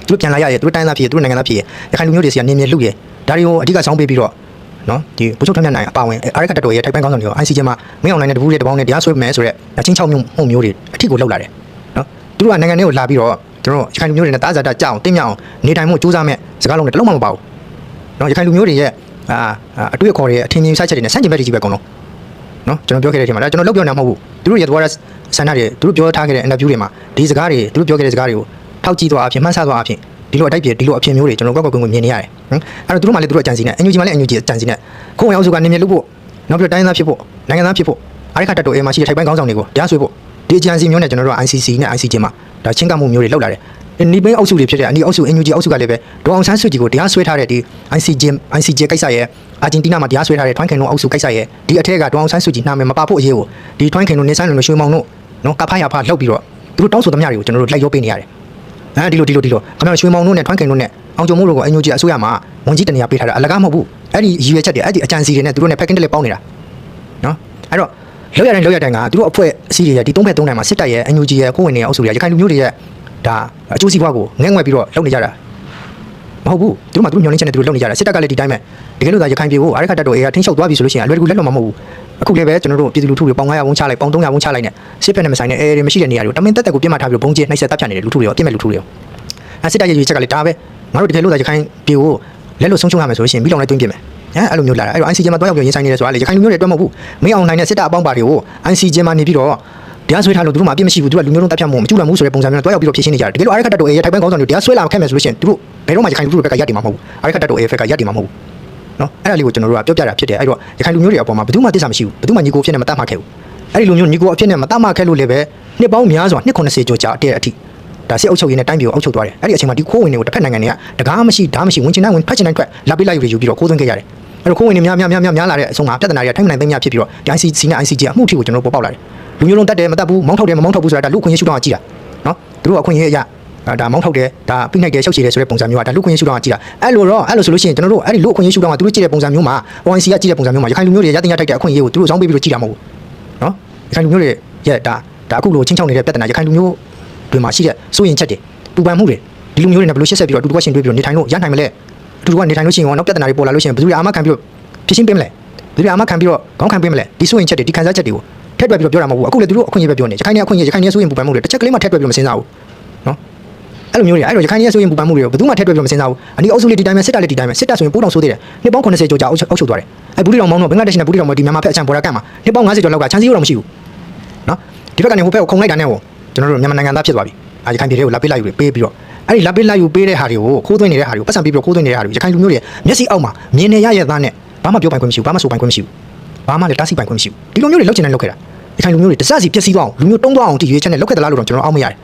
သူပြန်လာရရဲ့သူတိုင်းသားဖြစ်သူနိုင်ငံသားဖြစ်ရဲ့ရခိုင်လူမျိုးတွေစီကနေမြဲလူရဲ့ဒါတွေကိုအဓိကဆောင်းပေးပြီးတော့နော်ဒီပုချုပ်ထက်မြတ်နိုင်အပါဝင်အာရခတ်တော်ရဲ့ထိုက်ပန်းကောင်းဆောင်တွေကို ICG မှာမင်းအောင်နိုင်တဲ့တပူးတွေတပေါင်းနဲ့တရားဆွဲမယ်ဆိုတော့အချင်း6မျိုးတွေအထစ်ကိုလောက်လာတယ်နော်သူတို့ကနိုင်ငံတွေကိုလာပြီးတော့ကျွန်တော်ရခိုင်လူမျိုးတွေနဲ့တားစားတာကြောက်အောင်တင်းမြောက်အောင်နေထိုင်မှုစူးစမ်းမဲ့စကားလုံးတွေတလုံးမှမပါဘူးနော်ရခိုင်လူမျိုးတွေရဲ့အတွေ့အခေါ်တွေအထင်မြင်ဆိုင်ချက်တွေနဲ့စန့်ကျင်ဘက်တွေကြီးပဲအကုန်လုံးနော်ကျွန်တော်ပြောခဲ့တဲ့အချိန်မှာဒါကျွန်တော်လောက်ပြောနေမှာမဟုတ်ဘူးသူတို့ရဲ့သွားတဲ့ဆန္ဒတွေသူတို့ပြောထားခဲ့တဲ့ interview တွေမှာဒီစကားတွေသူတို့ပြောခဲ့တဲ့စကားတွေကိုထောက်ကြည့်သွားအဖြစ်မှန်းဆသွားအဖြစ်ဒီလိုအတိုက်ပြေဒီလိုအဖြစ်မျိုးတွေကျွန်တော်ကောက်ကွယ်မြင်နေရတယ်အဲ့တော့သူတို့မှလည်းသူတို့အကြံစီနဲ့ NUG မှလည်း NUG အကြံစီနဲ့ကိုယ်ဝင်အောင်စုကနေမြဲလို့ဖို့နောက်ပြီးတိုင်းသားဖြစ်ဖို့နိုင်ငံသားဖြစ်ဖို့အားရခတ်တော်အေးမှာရှိတဲ့ထိုက်ပန်းကောင်းဆောင်တွေကိုတရားစွဲဖို့ဒီအကြံစီမျိုးနဲ့ကျွန်တော်တို့ ICC နဲ့ ICJ မှာဒါချင်းကမှုမျိုးတွေလောက်လာတယ်နီးပင်းအုပ်စုတွေဖြစ်တဲ့အနီးအုပ်စု NUG အုပ်စုကလည်းပဲဒေါအောင်ဆန်းစုကြည်ကိုတရားစွဲထားတဲ့ဒီ ICJ ကိစ္စရဲ့အာဂျင်တီးနားမှာတရားစွဲထားတဲ့ထွန်းခင်တို့အုပ်စုကိစ္စရဲ့ဒီအထက်ကဒေါအောင်ဆန်းစုကြည်နာမည်မပါဖို့အရေးကိုဒီထွန်းခင်တို့နေဆိုင်လုံးရွှေမောင်တို့နော်ကဖားရဖားလှုပ်ပြီးတော့သူတို့တောင်းဆိုသမျှတွေကိုကျွန်တော်တို့လိုက်ရောပေးနေရတယ်ဒီလိုခင်ဗျားရွှေမောင်တို့နဲ့ထွန်းခင်တို့နဲ့အောင်ကျော်မိုးတို့ကို NUG အစိုးရမှာဝန်ကြီးတနေရာပေးထားတာအလကားမဟုတ်ဘူးအဲ့ဒီရည်ရွယ်ချက်တွေအဲ့ဒီအကြံစီတွေနဲ့သူတို့နဲ့ဖက်ကင်းတက်လက်ပေါင်းနေတာနော်အဲ့တော့လောက်ရတိုင်းကသူတို့အဖွဲ့အစည်းတွေရဲ့ဒီ3ဘက်3တိုင်းမှာစစ်တပ်ရဲ့ NUG ရဲ့ကိုဝင်နေတဲ့အုပ်စုတွေရခိုင်လူမျိုးတွေရဲ့ဒါအကျိုးစီးပွားကိုငဲ့ငွက်ပြီးတော့လုပ်နေကြတာမဟုတ်ဘူးသူတို့မှသူတို့ညှော်လင်းချက်နဲ့သူတို့လုပ်နေကြတာစစ်တပ်ကလည်းဒီတိုင်းပဲတကယ်လို့သာရခိုင်ပြည်ကိုအာရခတ်တပ်တော်အေးကထိန်းချုပ်သွားပြီဆိုလို့ရှိရင်အလွယ်တကူလက်လွန်မှာမဟုတ်ဘူးအခုလည်းပဲကျွန်တော်တို့ပြည်သူလူထုတွေပေါင်900ဝန်းချလိုက်ပေါင်300ဝန်းချလိုက်နဲ့စစ်ဖက်နဲ့မဆိုင်တဲ့အေးတွေမရှိတဲ့နေရာတွေကိုတမင်တက်တက်ကိုပြစ်မှတ်ထားပြီးတော့ဘုံကျဲနှိုက်ဆက်တပ်ဖြတ်နေတဲ့လူထုတွေရောပြစ်မဲ့လူထုတွေရောစစ်တပ်ရဲ့ရွေးချက်ကလည်းဒါပဲငါတို့တကယ်လို့သာရခိုင်ပြည်ကိုလက်လွတ်ဆုံးရှုံးရမယ်ဆိုလို့ရှိရင်ပြီးတော့လည်းတွင်းပြစ်မယ်အဲ့လိုမျိုးလာတာအဲ့တော့ ICJ မှာတွားရောက်ပြီးရင်ဆိုင်နေတယ်ဆိုတာလေရခိုင်လူမျိုးတွေအတွက်မဟုတ်ဘူးမင်းအောင်နိုင်တဲ့စစ်တပ်အပေါင်းပါတွေကို ICJ မှာနေပြီးတော့တရားဆွဲထားလို့သူတို့မှအပြစ်မရှိဘူးသူကလူမျိုးလုံးတပ်ဖြတ်မှုမကျူးလွန်မှုဆိုတဲ့ပုံစံမျိုးနဲ့တွားရောက်ပြီးတော့ဖြည့်ရှင်းနေကြတယ်တကယ်လို့အာရခတ်တပ်တော်အေးရဲ့ထိုက်ပန်းကောင်းဆောင်တွေတရားဆွဲလာခဲ့မယ်ဆိုလို့ရှိရင်သူတို့ဘယ်တော့မှရခိုင်လူမျိုးတွေကရပ်တည်မှာမဟုတ်ဘူးအာရခတ်တပ်တော်အေးဘက်ကရပ်တည်မှာမဟုတ်ဘူးနော်အဲ့ဒါလေးကိုကျွန်တော်တို့ကပြောပြတာဖြစ်တယ်အဲ့တော့ရခိုင်လူမျိုးတွေအပေါ်မှာဘယ်သူမှသစ္စာမရှိဘူးဘယ်သူမှညီကိုအဖြစ်နဲ့မတတ်မှခဲ့ဘူးအဲ့ဒီလူမျိုးညီကိုအဖြစ်နဲ့မတတ်မှခဲ့လို့လည်းပဲနှစ်ပေါင်းများစွာနှစ်90ကျော်ကြာတဲ့အထိဒါစစ်အုပ်ချုပ်ရေးနဲ့တိုင်းပြည်ကိုအုပ်ချုပ်သွားတယ်အဲ့ဒီအချိန်မှာဒီခိုးဝင်တွေကိုတစ်ဖက်နိုင်ငံတွေကတကားမရှိဓာမရှိဝင်ချင်တိုင်းဝင်ဖက်ချင်တိုင်းထွက်လာပိလိုက်ယူပြီးတော့ခိုးသွင်းခဲ့ရတယ်အဲ့တော့ခိုးဝင်တွေများလာတဲ့အဆုံးမှာပြဿနာတွေကထိုင်မနိုင်သိမ်းများဖြစ်ပြီးတော့ဒီ ICC နဲ့ ICJ အမှုထိကိုကျွန်တော်တို့ပေါ်ပေါက်လာတယ်လူမျိုးလုံးတတ်တယ်မတတ်ဘူးမောင်းထုတ်တယ်မမောင်းထုတ်ဘူးဆိုတာဒါလူခွင့်ရေးရှုထောင့်ကကြည့်တာနော်သူတို့အခွင့်အရေးအရာဒါမောင်းထုတ်တယ်ဒါပိနှိုက်တယ်ရှုပ်ချတယ်ဆိုတဲ့ပုံစံမျိုးကဒါလူခွင့်ရေးရှုထောင့်ကကြည့်တာအဲ့လိုဆိုလို့ရှိရင်ကျွန်တော်တို့အဲ့ဒီလူအခွင့်အရေးရှုထောင့်ကသူတို့ကြည့်တဲ့ပုံစံမျိုးမှာ OIC ကကြည့်တဲ့ပုံစံမျိုးမှာရခိုင်လူမျိုးတွေရတင်ရထိုက်တဲ့အခွင့်အရေးကိုသူတို့စောင်းပေးပြီးတော့ကြည့်တာမဟုတ်ဘူးနော်ရခိုင်လူမျိုးတွေရဲ့ဒါအခုလိုချင်းချောင်းနေတဲ့ပြဿနာရခိုင်လူမျိုးတွေမှာရှိတဲ့စိုးရင်ချက်တွေပူပန်မှုတွေဒီလူမျိုးတွေနဲ့ဘယ်လိုရှက်ဆက်ပြီးတော့အတူတူရှင်တွေ့ပြီးတော့နေထိုင်လို့ရနိုင်မလဲအတူတူကနေထိုင်လို့ရှိရင်နောက်ပြဿနာတွေပေါ်လာလို့ရှိရင်ဘယ်သူတွေအာမခံပြီးတော့ဖြည့်ရှင်းပေးမလဲဘယ်သူတွေအာမခံပြီးတော့ခေါင်းခံပေးမလဲဒီစိုးရင်ချက်တွေဒီခံစားချက်တွေကိုထည့်တွက်ပြီးတော့ပြောတာမဟုတ်ဘူးအခုလေသူတို့အခွင့်အရေးပဲပြောနေရခိုင်နေအခွင့်အရေးရခိုင်နေစိုးရင်ပူပန်မှုတွေတစ်ချက်ကလေးမှထည့်တွက်ပြီးတော့မစင်စားဘူးနော်အဲ့လိုမျိုးတွေအဲ့တော့ရခိုင်နေစိုးရင်ပူပန်မှုတွေကိုဘယ်သူမှထည့်တွက်ပြီးတော့မစင်စားဘူးအနီးအုပ်စုလေးဒီတိုင်းပဲစစ်တပ်လေးဒီတိုင်းပဲစစ်တပ်ဆိုရင်ပိုးတောင်ဆိုးသေးတယ်နှစ်ပေါင်း90ကျော်ကြာအုပ်ချုပ်သွားတယ် ဘူးတီတော်မောင်းတော့ဘင်္ဂလားဒေ့ရှ်နဲ့ဘူးတီတော်မောဒီမြန်မာဖက်အချမ်းပေါ်တာကတ်မှာနှစ်ပေါင်း90ကျော်လောက်ကချမ်းစီးတော့မရှိဘူးနော်ဒီဘက်ကနေဟိုဘက်ကိုခုံလိုက်တာနဲ့ဟိုကျွန်တော်တို့မြန်မာနိုင်ငံသားဖြစ်သွားပြီရခိုင်ပြည်တွေကိုလာပေးလိုက်ယူပေးပြီးတော့အဲ့ဒီလာပေးလိုက်ယူပေးတဲ့ဟာတွေကိုခိုးသွင်းနေတဲ့ဟာတွေကိုပတ်စံပြီးပြီးခိုးသွင်းနေတဲ့ဟာတွေရခိုင်လူမျိုးတွေမျက်စိအောက်မှာမြင်နေရရဲ့သားနဲ့ဘာမှပြောပိုင်ခွင့်မရှိဘူးဘာမှဆိုပိုင်ခွင့်မရှိဘူးဘာမှလည်းတားဆီးပိုင်ခွင့်မရှိဘူးဒီလိုမျိုးတွေလောက်ချင်တယ်လောက်ခဲ့တာရခိုင်လူမျိုးတွေတစစီပျက်စီးသွားအောင်လူမျိုးတုံးသွားအောင်တည်ရွေးချက်နဲ့လောက်ခဲ့သလားလို့တော့ကျွန်တော်အောက်မရတယ်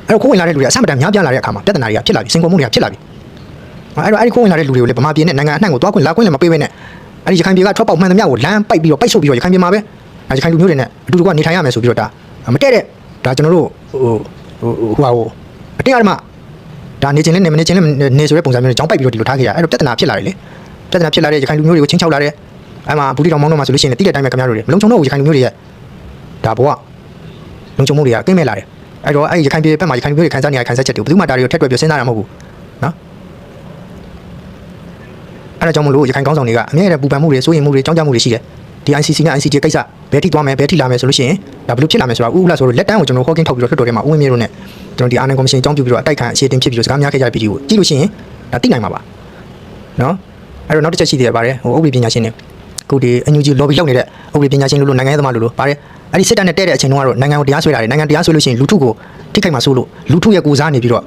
အဲ့တော့ခိုးဝင်လာတဲ့လူတွေအဆမတန်များပြားလာတဲ့အခါမှာပြဿနာတွေကဖြစ်လာပြီစင်ကုန်မှုတွေကဖြစ်လာပြီအဲ့တော့အဲ့ဒီခိုးဝင်လာတဲ့လူတွေကိုလည်းဗမာပြည်နဲ့နိုင်ငံအနှံ့ကိုသွားခွင့်လာခွင့်လည်းမပေးဘဲနဲ့အဲ့ဒီရခိုင်ပြည်ကထွက်ပေါက်မှန်သမျှကိုလမ်းပိုက်ပြီးတော့ပိုက်ဆုပ်ပြီးတော့ရခိုင်ပြည်မှာပဲရခိုင်လူမျိုးတွေနဲ့အတူတူကနေထိုင်ရမယ်ဆိုပြီးတော့ဒါမတည့်တဲ့ဒါကျွန်တော်တို့ဟိုအတင်းအဓမ္မဒါနေချင်းနဲ့နေချင်းနဲ့နေဆိုတဲ့ပုံစံမျိုးနဲ့ကြောင်းပိုက်ပြီးတော့ဒီလိုထားခဲ့ရအဲ့တော့ပြဿနာဖြစ်လာတယ်လေပြဿနာဖြစ်လာတဲ့ရခိုင်လူမျိုးတွေကိုချင်းချောက်လာတဲ့အဲ့မှာဘူးတီတော်မောင်းတော့မှဆိုလို့ရှိရင်တိတဲ့အတိုင်းပဲခင်ဗျားတို့တွေမလုံခြုံတော့ဘူးရခိုင်လူမျိုးတွေရဲ့ဒါဘဝလုံခြုံမှုတွေကကင်းမဲ့လာတယ်အဲ့တော့အဲ့ဒီရခိုင်ပြည်ဘက်မှာရခိုင်လူမျိုးတွေခံစားနေရခံစားချက်တွေဘယ်သူမှဒါတွေကိုထက်တွက်ပြီးစဉ်းစားရမှာမဟုတ်ဘူးနော်အဲ့ဒါကြောင့်မလို့ရခိုင်ကောင်းဆောင်တွေကအမြဲတမ်းပူပန်မှုတွေစိုးရိမ်မှုတွေကြောင်းကြမှုတွေရှိတယ်ဒီ ICC နဲ့ ICJ ကိစ္စဘယ်ထိသွားမယ်ဘယ်ထိလာမယ်ဆိုလို့ရှိရင်ဒါဘယ်လိုဖြစ်လာမယ်ဆိုတာဥလားဆိုတော့လက်တန်းကိုကျွန်တော်ဟောကင်းထောက်ပြီးတော့လွှတ်တော်ထဲမှာဥဝင်မြေတို့နဲ့ကျွန်တော်ဒီအာဏာကော်မရှင်အကြောင်းပြုပြီးတော့အတိုက်ခံအခြေတင်ဖြစ်ပြီးတော့စကားများခဲ့ကြတဲ့ဗီဒီယိုကိုကြည့်လို့ရှိရင်ဒါသိနိုင်မှာပါနော်အဲ့တော့နောက်တစ်ချက်ရှိသေးတယ်ပါတယ်ဟိုဥပဒေပညာရှင်တွေခုဒီ NUG lobby လုပ်နေတဲ့ဥပဒေပညာရှင်လို့နိုင်ငံရေးသမားလို့ပါတယ်အဲ့ဒီစစ်တပ်နဲ့တဲ့တဲ့အချိန်တုန်းကတော့နိုင်ငံကိုတရားစွဲတာတယ်နိုင်ငံတရားစွဲလို့ရှိရင်လူထုကိုထိခိုက်မှာစိုးလို့လူထုရဲ့ကိုစားနေပြီးတော့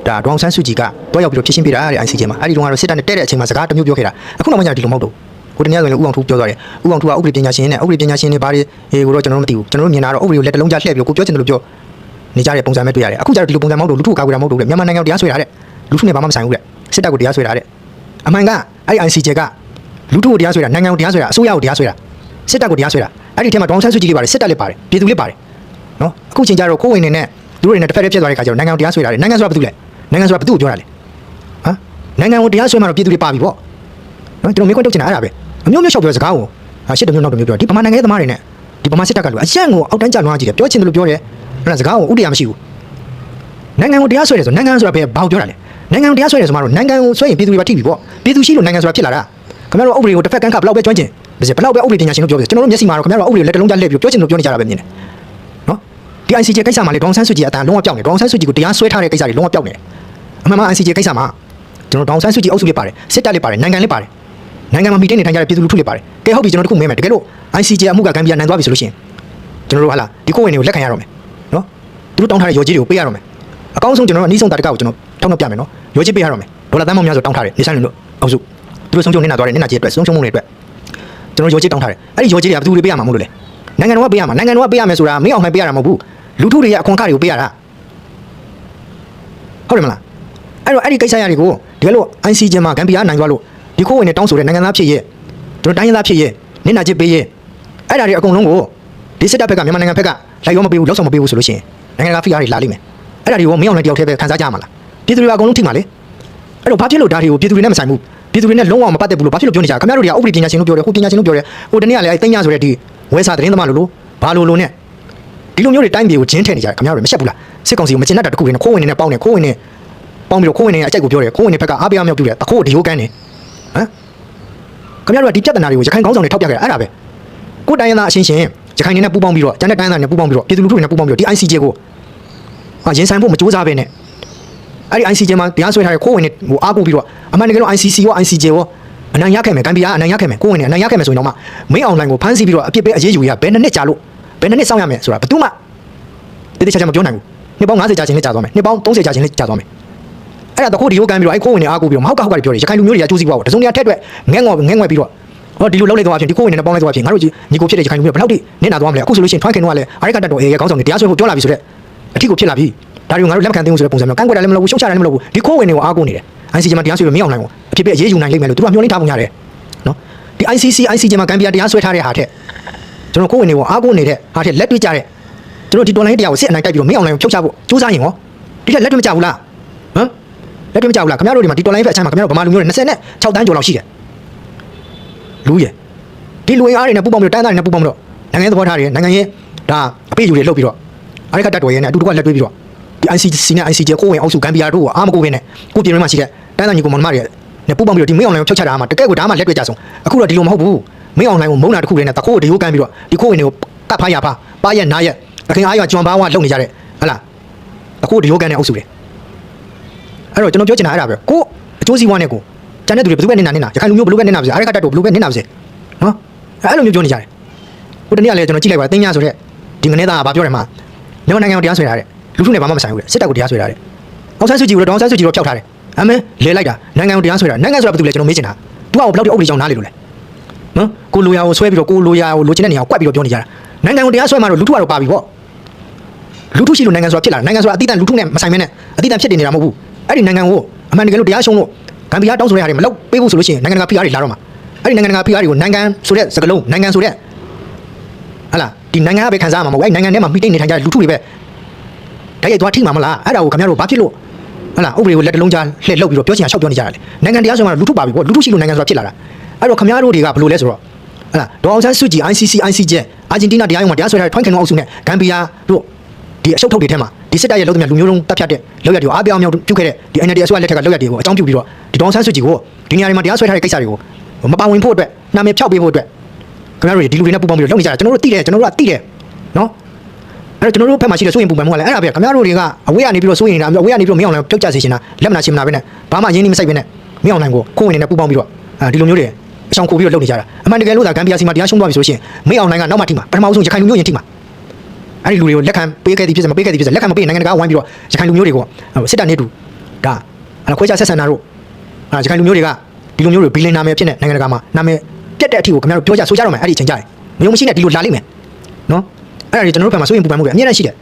ဒါဒေါအောင်ဆန်းစုကြည်ကတွားရောက်ပြီးတော့ဖြစ်ရှင်းပြတာတဲ့ ICJ မှာအဲ့ဒီတုန်းကတော့စစ်တပ်နဲ့တဲ့တဲ့အချိန်မှာစကားတစ်မျိုးပြောခဲ့တာအခုနောက်မှကျတော့ဒီလိုမဟုတ်တော့ကိုတနည်းဆိုရင်ဦးအောင်ထူးပြောသွားတယ်ဦးအောင်ထူးကဥပဒေပညာရှင်နဲ့ဥပဒေပညာရှင်တွေဘာတွေကိုတော့ကျွန်တော်တို့မသိဘူးကျွန်တော်တို့မြင်တာတော့ဥပဒေကိုလက်တလုံးကြားလှည့်ပြီးကိုပြောချင်တယ်လို့ပြောနေကြတဲ့ပုံစံပဲတွေ့ရတယ်အခုကျတော့ဒီလိုပုံစံမဟုတ်တော့လူထုကိုကာကွယ်တာမဟုတ်တော့မြန်မာနိုင်ငံတရားစွဲတာတဲ့လူထုနဲ့ဘာမှမဆိုင်ဘူးတဲ့စစ်တပ်ကိုတရားစွဲတာတဲ့အမှန်ကအဲ့ဒီ ICJ ကလူထုကိုတရားစွဲတာနိုင်ငံကိုတရားစွဲတာအစိုးရကိုတရားစွဲတာစစ်တပ်ကိုတရားစွဲတာအဲ့ဒီထဲမှာဒေါအောင်ဆန်းစုကြည်လေးပါတယ်စစ်တပ်လေးပါတယ်ပြည်သူလေးပါတယ်နော်အခုချိန်ကျတော့ကိုယ်ဝင်နေနဲ့သူတို့တွေနဲ့တစ်ဖက်တည်းဖြစ်သွားတဲ့ခါကျတော့နိုင်ငံကိုတရားစွဲတာလေနိုင်ငံဆိုတာဘာတူလဲနိုင်ငံဆိုတာဘာတူကိုပြောတာလေဟမ်နိုင်ငံကိုတရားစွဲမှတော့ပြည်သူတွေပါပြီပေါ့နော်ကျွန်တော်မေးခွန်းထုတ်ချင်တာအဲ့ဒါပဲအမျိုးမျိုးလျှောက်ပြောစကားကိုရှစ်တမျိုးနောက်တမျိုးပြောဒီဗမာနိုင်ငံရဲ့သမားတွေနဲ့ဒီဗမာစစ်တပ်ကလူအရန်ကိုအောက်တန်းကျလွှမ်းကြည့်တယ်ပြောချင်တယ်လို့ပြောတယ်အဲ့ဒါစကားကိုဥတရားမရှိဘူးနိုင်ငံကိုတရားစွဲတယ်ဆိုနိုင်ငံဆိုတာဘယ်ဘာကိုပြောတာလဲနိုင်ငံကိုတရားစွဲတယ်ဆိုမှတော့နိုင်ငံကိုစွဲရင်ပြည်သူတွေပါထိပြီပေါ့ပြည်သူရှိလို့နိုင်ငံဆိုတာဖြစ်လာတာခင်ဗျားတို့ဥပဒေကိုတစ်ဖက်ကန်းခဘလောက်ပဲကျွမ်းကျင်ဘယ်လောက်ပဲဥပဒေပညာရှင်တို့ပြောတယ်ကျွန်တော်တို့မျက်စိမှာတော့ခင်ဗျားတို့ဥပဒေလက်တလုံးကြားလှည့်ပြီးပြောချင်လို့ပြောနေကြတာပဲမြင်တယ်နော်ဒီ ICJ ကိစ္စမှာလေဒေါအောင်ဆန်းစုကြည်အတန်လုံးဝပြောင်းနေဒေါအောင်ဆန်းစုကြည်ကိုတရားစွဲထားတဲ့ကိစ္စတွေလုံးဝပြောင်းနေတယ်အမှန်မှ ICJ ကိစ္စမှာကျွန်တော်ဒေါအောင်ဆန်းစုကြည်အုပ်စုလေးပါတယ်စစ်တပ်လေးပါတယ်နိုင်ငံလေးပါတယ်နိုင်ငံမှာမိတဲ့နေထိုင်ကြတဲ့ပြည်သူလူထုလေးပါတယ်ကဲဟုတ်ပြီကျွန်တော်တို့ခုမေးမယ်တကယ်လို့ ICJ အမှုကဂမ်ဘီယာနိုင်သွားပြီဆိုလို့ရှိရင်ကျွန်တော်တို့ဟာလာဒီကိုဝင်တွေကိုလက်ခံရတော့မယ်နော်သူတို့တောင်းထားတဲ့ရော်ကြီးတွေကိုပေးရတော့မယ်အကောင်းဆုံးကျွန်တော်တို့အနည်းဆုံးတာတကောက်ကိုကျွန်တော်ထောက်နှက်ပြမယ်နော်ရော်ကြီးပေးရတော့မယ်ဒေါ်လာတန်းပေါင်းများစွာတောင်းထားတယ်နေဆိုင်လူတို့အုပ်စုသူတို့ဆုံးချုံနေတာသွားတယ်နေနာကြီးအတွက်ဆုံးချုံမှုတွေအတွက်ကျွန်တော်ရော်ကြီးတောင်းထားတယ်အဲ့ဒီရော်ကြီးတွေကဘယ်သူတွေပေးရမှာမဟုတ်လို့လေနိုင်ငံတော်ကပေးရမှာနိုင်ငံတော်ကပေးရမယ်ဆိုတာမင်းအောင်မှပေးရတာမဟုတ်ဘူးလူထုတွေရဲ့အခွန်အခတွေကိုပေးရတာဟုတ်တယ်မလားအဲ့တော့အဲ့ဒီကိစ္စရတွေကိုဒီလို ICJ မှာဂမ်ဘီယာနိုင်သွားလို့ဒီခိုးဝင်နေတောင်းဆိုတဲ့နိုင်ငံသားဖြစ်ရဲ့တို့တိုင်းရင်းသားဖြစ်ရဲ့နေနာကြီးပေးရဲ့အဲ့ဒါတွေအကုန်လုံးကိုဒီစစ်တပ်ဘက်ကမြန်မာနိုင်ငံဘက်ကလိုက်ရောမပေးဘူးလောက်ဆောင်မပေးဘူးဆိုလို့ရှိရင်နိုင်ငံသားဖိအားတွေလာလိမ့်မယ်အဲ့ဒါတွေကိုမင်းအောင်နိုင်တယောက်တည်းပဲခံစားကြမှာလားပြည်သူတွေကအကုန်လုံးထိမှာလေအဲ့တော့ဘာဖြစ်လို့ဒါတွေကိုပြည်သူတွေနဲ့မဆိုင်ဘူးပြည်သူတွေနဲ့လုံးဝမပတ်သက်ဘူးလို့ဘာဖြစ်လို့ပြောနေကြခင်ဗျားတို့တွေကဥပဒေပညာရှင်တို့ပြောတယ်ဟိုပညာရှင်တို့ပြောတယ်ဟိုတနေ့ကလည်းအဲ့သိညာဆိုတဲ့ဒီဝဲစာသတင်းသမားလို့ဘာလို့နဲ့ဒီလိုမျိုးတွေတိုင်းပြည်ကိုဂျင်းထည့်နေကြတယ်ခင်ဗျားတို့မရှက်ဘူးလားစစ်ကောင်စီကိုမကျင်တတ်တဲ့တခုတွေနဲ့ခိုးဝင်နေနဲ့ပေါင်းနေခိုးဝင်နေပေါင်းပြီးတော့ခိုးဝင်နေအကြိုက်ကိုပြောတယ်ခိုးဝင်နေဘက်ကအားပေးအားမြောက်ပြုတယ်တခိုးဒီဟိုကန်းနေဟမ်ခင်ဗျားတို့ကဒီပြဿနာတွေကိုရခိုင်ကောင်းဆောင်တွေထောက်ပြခဲ့တာအဲ့ဒါပဲကိုတိုင်းရင်းသားအချင်းချင်းရခိုင်နေနဲ့ပူးပေါင်းပြီးတော့ကျန်တဲ့တိုင်းရင်းသားတွေနဲ့ပူးပေါင်းပြီးတော့ပြည်သူလူထုတွေနဲ့ပူးပေါင်းပြီးတော့ဒီ ICJ ကိုရင်ဆိုင်ဖို့မကြိုးစားပဲနဲ့အဲ့ဒီ ICJ မှာတရားစွဲထားတဲ့ခိုးဝင်နေဟိုအားကိုပြီးတော့အမှန်တကယ်လို့ ICC ရော ICJ ရောအနိုင်ရခဲ့မယ်ဂမ်ဘီယာအနိုင်ရခဲ့မယ်ခိုးဝင်နေအနိုင်ရခဲ့မယ်ဆိုရင်တော့မှမင်းအောင်လိုင်းကိုဖမ်းဆီးပြီးတော့အပြစ်ပေးအရေးယူရဘယ်နှစ်နှစ်ကြာလို့ဘယ်နှစ်နှစ်စောင့်ရမယ်ဆိုတာဘယ်သူမှတိတိကျကျမပြောနိုင်ဘူးနှစ်ပေါင်း90ကြာချင်းလေးကြာသွားမယ်နှစ်ပေါင်း30ကြာချင်းလေးကြာသွားမယ်အဲ့ဒါတခုဒီဟိုကန်ပြီးတော့အဲ့ခိုးဝင်နေအားကိုပြီးတော့မဟုတ်ကဟုတ်ကပြောတယ်ရခိုင်လူမျိုးတွေကအကျိုးစီးပွားကိုတစုံတရာထက်တွက်ငဲငွယ်ပြီးတော့ဟောဒီလိုလောက်လိုက်သွားချင်းဒီခိုးဝင်နေနဲ့ပေါင်းလိုက်သွားချင်းငါတို့ညီကိုဖြစ်တဲ့ရခိုင်လူမျိုးဘယ်လောက်ထိနင့်နာသွားမလဲအခုဆိုလို့ရှိရင်ထွန်းခင်တော့ကလည်းအာရကတတ်တော်အေးရဲ့ခေါင်းဆောင်တွေတရားစွဲဖို့ပြောလာပြီဆိုတော့အထီးကိုဖြစ်လာပြီဒါတွေကိုငါတို့လက်မခံသိဘူးဆိုတဲ့ပုံစံမျိုးကန့်ကွက်တာလည်းမလုပ်ဘူးရှုံချတာလည်းမလုပ်ဘူးဒီခိုးဝင်တွေကိုအားကိုနေတယ် ICJ မှာတရားစွဲလို့မင်းအောင်နိုင်ဘူးအဖြစ်ပြရေးယူနိုင်လိမ့်မယ်လို့သူကမျှော်လင့်ထားပုံရတယ်နော်ဒီ ICJ မှာဂမ်ဘီယာတရားစွဲထားတဲ့ဟာထက်ကျွန်တော်ခိုးဝင်တွေကိုအားကိုနေတဲ့ဟာထက်လက်တွေ့ကြတဲ့ကျွန်တော်ဒီတော်လိုင်းတရားကိုစစ်အနိုင်တိုက်ပြီးတော့မင်းအောင်နိုင်ကိုဖြုတ်ချဖို့စူးစမ်းရင်ဟောဒီထက်လက်တွေ့မကြဘူးလားဟမ်လက်တွေ့မကြဘူးလားခင်ဗျားတို့ဒီမှာဒီတော်လိုင်းဖက်အချမ်းမှာခင်ဗျားတို့ဗမာလူမျိုးတွေ26တန်းကျော်လောက်ရှိတယ်လူရဲ့ဒီလူရင်းအားတွေနဲ့ပူပေါင်းပြီးတော့တန်းသားတွေနဲ့ပူပေါင်းပြီးတော့နိုင်ငံရေးသဘောထားတွေနိုင်ငံရေးဒါအပေးယူတွေလုပ်ပြီးတော့အာရကတတ်တော်ရဲ့နဲ့အတူတူကလက်တွဲပြီးတော့ဒီ ICC နဲ့ ICJ ကိုဝင်အောင်စုဂမ်ဘီယာတို့ကိုအားမကိုပဲနဲ့ကိုပြည်ရင်းမှာရှိတဲ့တန်းသားညီကိုမောင်နှမတွေနဲ့ပူပေါင်းပြီးတော့ဒီမင်းအောင်လိုင်းကိုဖြုတ်ချတာမှာတကယ်ကိုဒါမှလက်တွေ့ကြဆုံးအခုတော့ဒီလိုမဟုတ်ဘူးမင်းအောင်လိုင်းကိုမုံနာတစ်ခုတည်းနဲ့တခိုးကိုဒီဟိုကန်ပြီးတော့ဒီခိုးဝင်တွေကိုကတ်ဖားရဖားပါရက်နားရက်အခင်အားရကျွမ်းပါဝါလုံနေကြတဲ့ဟလားတခိုးဒီဟိုကန်နဲ့အုပ်စုတယ်အဲ့တော့ကျွန်တော်ပြောချင်တာအဲ့ဒါပဲကိုအကျိုးစီးပွားနဲ့ကိုကျန်တဲ့သူတွေဘယ်သူပဲနင်းနာရခိုင်လူမျိုးဘယ်လိုပဲနင်းနာပါစေအာရကတတ်တို့ဘယ်လိုပဲနင်းနာပါစေနော် အဲ့လိုမျိုးပြောနေကြတယ်ဟိုတနေ့ကလည်းကျွန်တော်ကြည့်လိုက်ပါတင်းညာဆိုတဲ့ဒီငနေသားကဘာပြောတယ်မှာမြန်မာနိုင်ငံကိုတရားစွဲထားတယ်လူထုနဲ့ဘာမှမဆိုင်ဘူးလေစစ်တပ်ကိုတရားစွဲထားတယ်အောင်ဆန်းစုကြည်ကိုတော့အောင်ဆန်းစုကြည်ကိုဖျောက်ထားတယ်အမေလဲလိုက်တာနိုင်ငံကိုတရားစွဲတာနိုင်ငံဆိုတာဘာတူလဲကျွန်တော်မေးချင်တာသူကဘယ်လောက်ထိအုပ်လေးကြောင်နားလေလို့လဲနော်ကိုလိုရာကိုဆွဲပြီးတော့ကိုလိုရာကိုလိုချင်တဲ့နေရာကိုကွက်ပြီးတော့ပြောနေကြတာနိုင်ငံကိုတရားစွဲမှတော့လူထုကတော့ပါပြီပေါ့လူထုရှိလို့နိုင်ငံဆိုတာဖြစ်လာနိုင်ငံဆိုတာအတိအကျလူထုနဲ့မဆိုင်မဲနဲ့အတိအကျဖြစ်နေတာမဟုတ်ဘူးအဲ့ဒီနိုင်ငံကိုအမှန်တကယ်လို့တရားရှုံးလို့ဂမ်ဘီယာတောင်းဆိုတဲ့ဟာတွေမလုပ်ပေးဘူးဆိုလို့ရှိရင်နိုင်ငံတကာဖိအားတွေလာတော့မှာအဲ့ဒီနိုင်ငံတကာဖိအားတွေကိုနိုင်ငံဆိုတဲ့စကားလုံးနိုင်ငံဆိုတဲ့ဟာလားဒီနိုင်ငံကပဲခံစားမှာမဟုတ်အဲ့နိုင်ငံထဲမှာမိတိတ်နေထိုင်ကြတဲ့လူထုတွေပဲတိုက်ရိုက်သွားထိမှာမလားအဲ့ဒါကိုခင်ဗျားတို့ဘာဖြစ်လို့ဟာလားဥပဒေကိုလက်တလုံးကြားလှည့်လှုပ်ပြီးတော့ပြောချင်တာရှောက်ပြောနေကြတာလေနိုင်ငံတရားရှုံးမှာလူထုပါပြီပေါ့လူထုရှိလို့နိုင်ငံဆိုတာဖြစ်လာတာအဲ့တော့ခင်ဗျားတို့တွေကဘယ်လိုလဲဆိုတော့ဟာလားဒေါ်အောင်ဆန်းစုကြည် ICC အာဂျင်တီးနားတရားရုံးမှာတရားစွဲထားတဲ့ထွန်းခင်လုံးအုပ်စုနဲ့ဂမ်ဘီယာတို့ဒီအရှုပ်ထုတ်တွေထဲမှာဒီစစ်တပ်ရဲ့လုပ်သမျှလူမျိုးလုံးတပ်ဖြတ်တဲ့လောက်ရတွေကိုအားပြောင်းမြောက်ပြုခဲ့တဲ့ဒီ NLD အစိုးရလက်ထက်ကလောက်ရတွေကိုအကြောင်းပြုပြီးတော့ဒီဒေါ်အောင်ဆန်းစုကြည်ကိုဒီနေရာတွေမှာတရားစွဲထားတဲ့ကိစ္စတွေကိုမပါဝင်ဖို့အတွက်နာမည်ဖျောက်ပေးဖို့အတွက်ခင်ဗျားတို့ဒီလူတွေနဲ့ပူးပေါင်းပြီးတော့လုပ်နေကြတာကျွန်တော်တို့သိတယ်ကျွန်တော်တို့ကသိတယ်နော်အဲ့တော့ကျွန်တော်တို့ဘက်မှာရှိတဲ့စိုးရင်ပူပန်မှုကလည်းအဲ့ဒါပဲခင်ဗျားတို့တွေကအဝေးကနေပြီးတော့စိုးရင်နေတာအဝေးကနေပြီးတော့မင်းအောင်လည်းပြုတ်ကျစေချင်တာလက်မနာချင်မနာပဲနဲ့ဘာမှရင်းနှီးမစိုက်ပဲနဲ့မင်းအောင်နိုင်ကိုခိုးဝင်နေနဲ့ပူးပေါင်းပြီးတော့ဒီလိုမျိုးတွေအဆောင်ခိုးပြီးတော့လုပ်နေကြတာအမှန်တကယ်လို့သာဂမ်ဘီယာစီမှာတရားရှုံးသွားပြီဆိုရှင်မင်းအောင်နိုင်ကနောက်မှထိမှာပထမဆုံးရခိုင်လူမျိုးရင်ထိမှာအဲ့ဒီလူတွေကိုလက်ခံပေးခဲ့သည်ဖြစ်စေမပေးခဲ့သည်ဖြစ်စေလက်ခံမပေးနိုင်ငံတကာဝိုင်းပြီးတော့ရခိုင်လူမျိုးတွေကိုစစ်တပ်နေတူဒါခွဲခြားဆက်ဆံတာတို့ရခိုင်လူမျိုးတွေကဒီလူမျိုးတွေဘီလင်နာမယ်ဖြစ်နေနိုင်ငံတကာမှာနာမည်ပြတ်တဲ့အထိကိုခင်ဗျားတို့ပြောကြဆိုကြတော့မယ်အဲ့ဒီအချိန်ကြတယ်မယုံမရှိနဲ့ဒီလိုလာလိမ့်မယ်နော်အဲ့ဒါတွေကျွန်တော်တို့ဘက်မှာစိုးရင်ပူပန်မှုတွေအများကြီးရှိတယ်